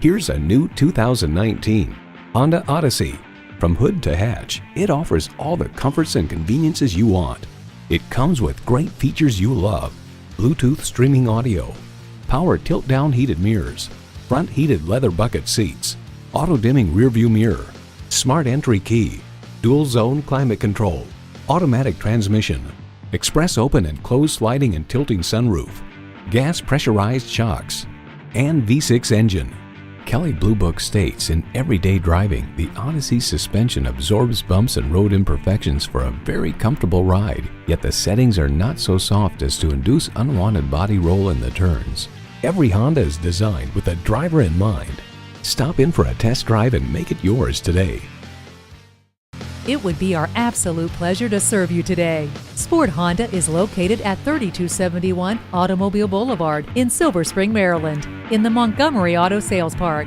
Here's a new 2019 Honda Odyssey. From hood to hatch, it offers all the comforts and conveniences you want. It comes with great features you love: Bluetooth streaming audio, power tilt-down heated mirrors, front heated leather bucket seats, auto-dimming rearview mirror, smart entry key, dual-zone climate control, automatic transmission, express open and closed sliding and tilting sunroof, gas pressurized shocks, and V6 engine. Kelley Blue Book states in everyday driving, the Odyssey's suspension absorbs bumps and road imperfections for a very comfortable ride, yet the settings are not so soft as to induce unwanted body roll in the turns. Every Honda is designed with the driver in mind. Stop in for a test drive and make it yours today. It would be our absolute pleasure to serve you today. Sport Honda is located at 3271 Automobile Boulevard in Silver Spring, Maryland, in the Montgomery Auto Sales Park.